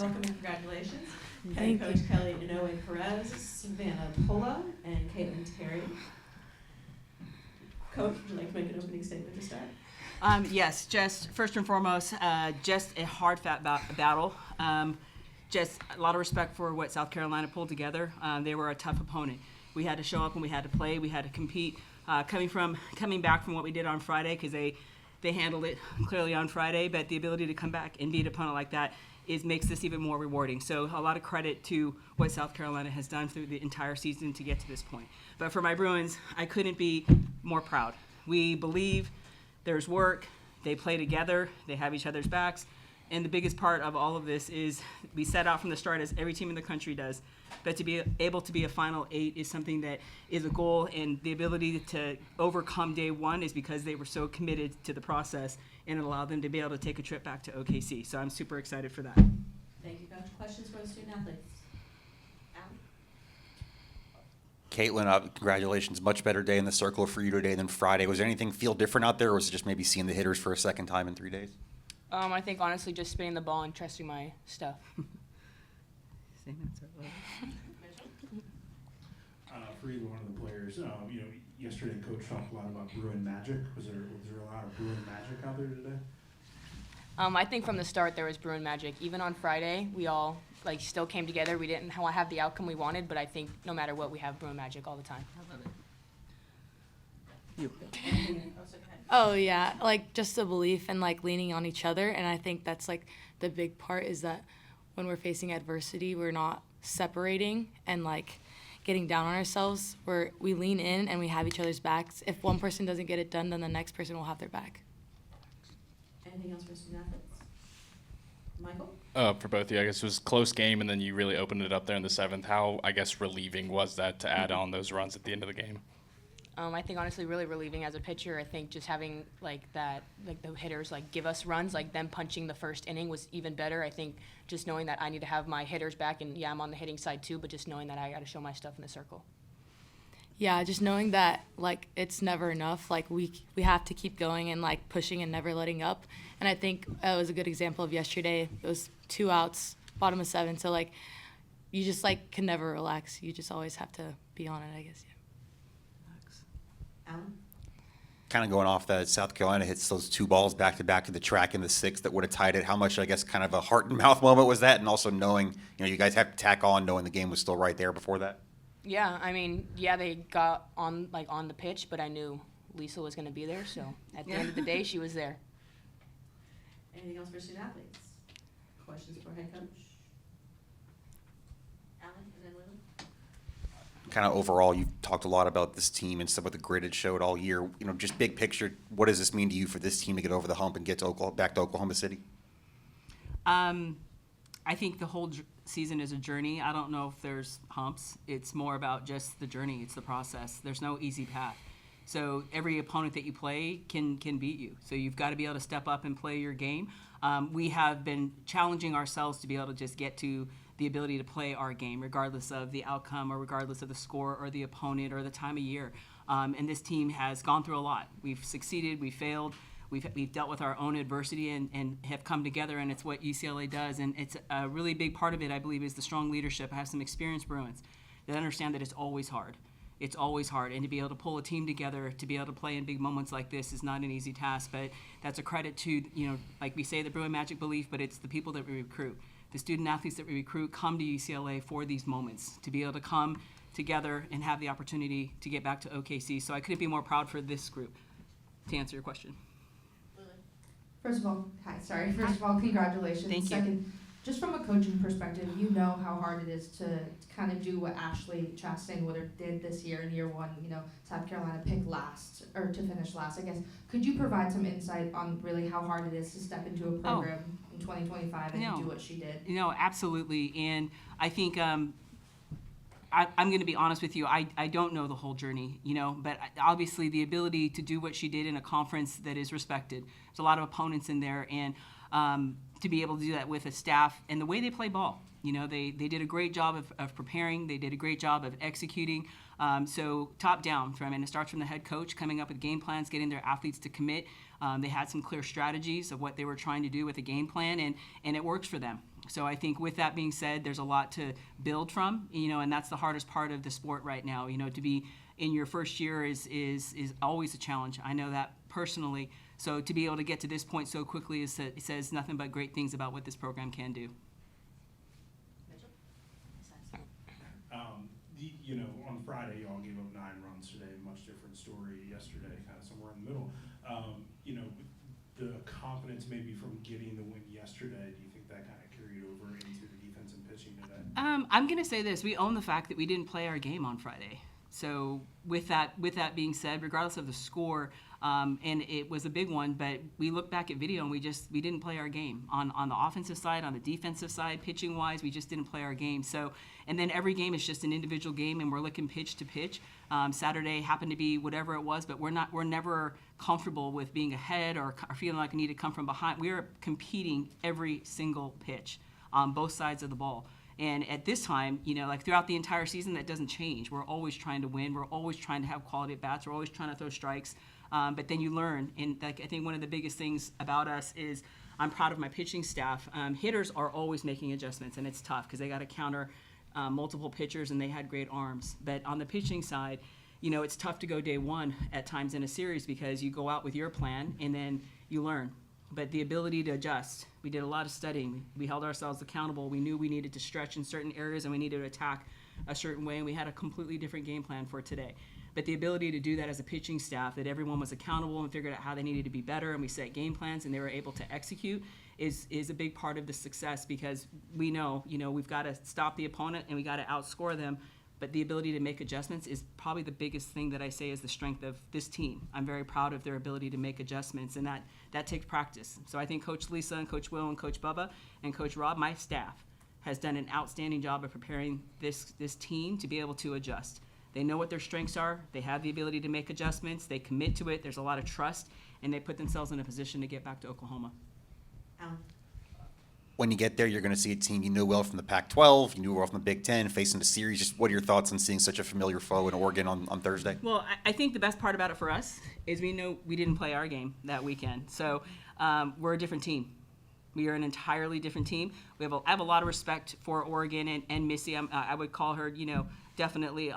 welcome and congratulations. Thank Head coach Kelly Inoue Perez, Savannah Pola, and Caitlin Terry. Coach, would you like to make an opening statement to start? Yes, just first and foremost, just a hard battle. Just a lot of respect for what South Carolina pulled together. They were a tough opponent. We had to show up and we had to play. We had to compete. Coming back from what we did on Friday, because they handled it clearly on Friday, but the ability to come back and beat an opponent like that makes this even more rewarding. So a lot of credit to what South Carolina has done through the entire season to get to this point. But for my Bruins, I couldn't be more proud. We believe there's work. They play together. They have each other's backs. And the biggest part of all of this is we set out from the start, as every team in the country does, but to be able to be a Final Eight is something that is a goal, and the ability to overcome day one is because they were so committed to the process, and it allowed them to be able to take a trip back to OKC. So I'm super excited for that. Thank you, Coach. Questions for the student athletes? Caitlin, congratulations. Much better day in the circle for you today than Friday. Was there anything feel different out there, or was it just maybe seeing the hitters for a second time in 3 days? I think honestly just spinning the ball and trusting my stuff. Same answer. For either one of the players, yesterday Coach talked a lot about Bruin magic. Was there a lot of Bruin magic out there today? I think from the start there was Bruin magic. Even on Friday, we all still came together. We didn't have the outcome we wanted, but I think no matter what, we have Bruin magic all the time. I love it. You. Oh yeah, just the belief and leaning on each other, and I think that's the big part is that when we're facing adversity, we're not separating and getting down on ourselves. We lean in and we have each other's backs. If one person doesn't get it done, then the next person will have their back. Anything else for student athletes? Michael? For both of you, I guess it was a close game, and then you really opened it up there in the 7th. How, relieving was that to add on those runs at the end of the game? I think honestly really relieving as a pitcher. I think just having the hitters give us runs, them punching the first inning was even better. I think just knowing that I need to have my hitters back, and yeah, I'm on the hitting side too, but just knowing that I got to show my stuff in the circle. Yeah, just knowing that it's never enough. We have to keep going and pushing and never letting up. And I think it was a good example of yesterday. It was 2 outs, bottom of 7. So you just can never relax. You just always have to be on it, I guess. Yeah. Alan? Kind of going off that, South Carolina hits those 2 balls back to the track in the 6th that would have tied it. How much, kind of a heart and mouth moment was that? And also knowing, you guys have to tack on, knowing the game was still right there before that? Yeah, they got on on the pitch, but I knew Lisa was going to be there. So at the end of the day, she was there. Anything else for student athletes? Questions for head coach? Alan, and then Lily? Kind of overall, you've talked a lot about this team and some of the grit it showed all year. Just big picture, what does this mean to you for this team to get over the hump and get to back to Oklahoma City? I think the whole season is a journey. I don't know if there's humps. It's more about just the journey. It's the process. There's no easy path. So every opponent that you play can beat you. So you've got to be able to step up and play your game. We have been challenging ourselves to be able to just get to the ability to play our game, regardless of the outcome or regardless of the score or the opponent or the time of year. And this team has gone through a lot. We've succeeded. We failed. We've dealt with our own adversity and have come together, and it's what UCLA does. And it's a really big part of it, I believe, is the strong leadership. I have some experienced Bruins that understand that it's always hard. It's always hard. And to be able to pull a team together, to be able to play in big moments like this is not an easy task. But that's a credit to, like we say, the Bruin Magic belief, but it's the people that we recruit. The student athletes that we recruit come to UCLA for these moments, to be able to come together and have the opportunity to get back to OKC. So I couldn't be more proud for this group, to answer your question. First of all, congratulations. Thank you. Second, just from a coaching perspective, you know how hard it is to kind of do what Ashley Chastain did this year in year 1. South Carolina picked last, or to finish last, I guess. Could you provide some insight on really how hard it is to step into a program in 2025 and do what she did? Absolutely. And I think I'm going to be honest with you. I don't know the whole journey, but obviously the ability to do what she did in a conference that is respected. There's a lot of opponents in there, and to be able to do that with a staff and the way they play ball. They did a great job of preparing. They did a great job of executing. So top down, it starts from the head coach coming up with game plans, getting their athletes to commit. They had some clear strategies of what they were trying to do with the game plan, and it works for them. So I think with that being said, there's a lot to build from, and that's the hardest part of the sport right now. To be in your first year is always a challenge. I know that personally. So to be able to get to this point so quickly it says nothing but great things about what this program can do. Mitchell? On Friday, y'all gave up 9 runs today. Much different story yesterday, kind of somewhere in the middle. The confidence maybe from getting the win yesterday, do you think that kind of carried over into the defense and pitching today? I'm going to say this. We own the fact that we didn't play our game on Friday. So with that being said, regardless of the score, and it was a big one, but we look back at video and we didn't play our game on the offensive side, on the defensive side, pitching wise, we just didn't play our game. So, and then every game is just an individual game, and we're looking pitch to pitch. Saturday happened to be whatever it was, but we're never comfortable with being ahead or feeling like we need to come from behind. We are competing every single pitch on both sides of the ball. And at this time, like throughout the entire season, that doesn't change. We're always trying to win. We're always trying to have quality at bats. We're always trying to throw strikes. But then you learn. And I think one of the biggest things about us is I'm proud of my pitching staff. Hitters are always making adjustments, and it's tough because they got to counter multiple pitchers, and they had great arms. But on the pitching side, it's tough to go day one at times in a series because you go out with your plan, and then you learn. But the ability to adjust, we did a lot of studying. We held ourselves accountable. We knew we needed to stretch in certain areas and we needed to attack a certain way, and we had a completely different game plan for today. But the ability to do that as a pitching staff, that everyone was accountable and figured out how they needed to be better, and we set game plans and they were able to execute, is a big part of the success because we know, we've got to stop the opponent and we got to outscore them. But the ability to make adjustments is probably the biggest thing that I say is the strength of this team. I'm very proud of their ability to make adjustments, and that takes practice. So I think Coach Lisa and Coach Will and Coach Bubba and Coach Rob, my staff, has done an outstanding job of preparing this team to be able to adjust. They know what their strengths are. They have the ability to make adjustments. They commit to it. There's a lot of trust, and they put themselves in a position to get back to Oklahoma. Alan? When you get there, you're going to see a team you knew well from the Pac-12, you knew well from the Big Ten, facing the series. Just what are your thoughts on seeing such a familiar foe in Oregon on Thursday? Well, I think the best part about it for us is we know we didn't play our game that weekend. So we're a different team. We are an entirely different team. I have a lot of respect for Oregon and Missy. I would call her, definitely.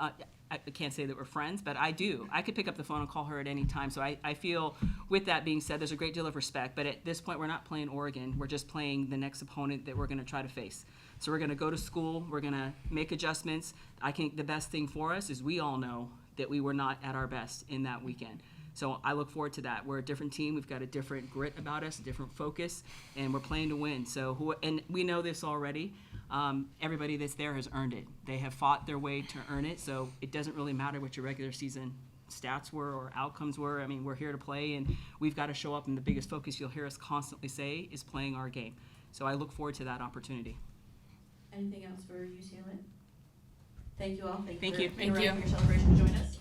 I can't say that we're friends, but I do. I could pick up the phone and call her at any time. So I feel, with that being said, there's a great deal of respect. But at this point, we're not playing Oregon. We're just playing the next opponent that we're going to try to face. So we're going to go to school. We're going to make adjustments. I think the best thing for us is we all know that we were not at our best in that weekend. So I look forward to that. We're a different team. We've got a different grit about us, a different focus, and we're playing to win. And we know this already. Everybody that's there has earned it. They have fought their way to earn it, so it doesn't really matter what your regular season stats were or outcomes were. I mean, we're here to play, and we've got to show up, and the biggest focus you'll hear us constantly say is playing our game. So I look forward to that opportunity. Anything else for UCLA? Thank you all. Thank you. For your celebration to join us.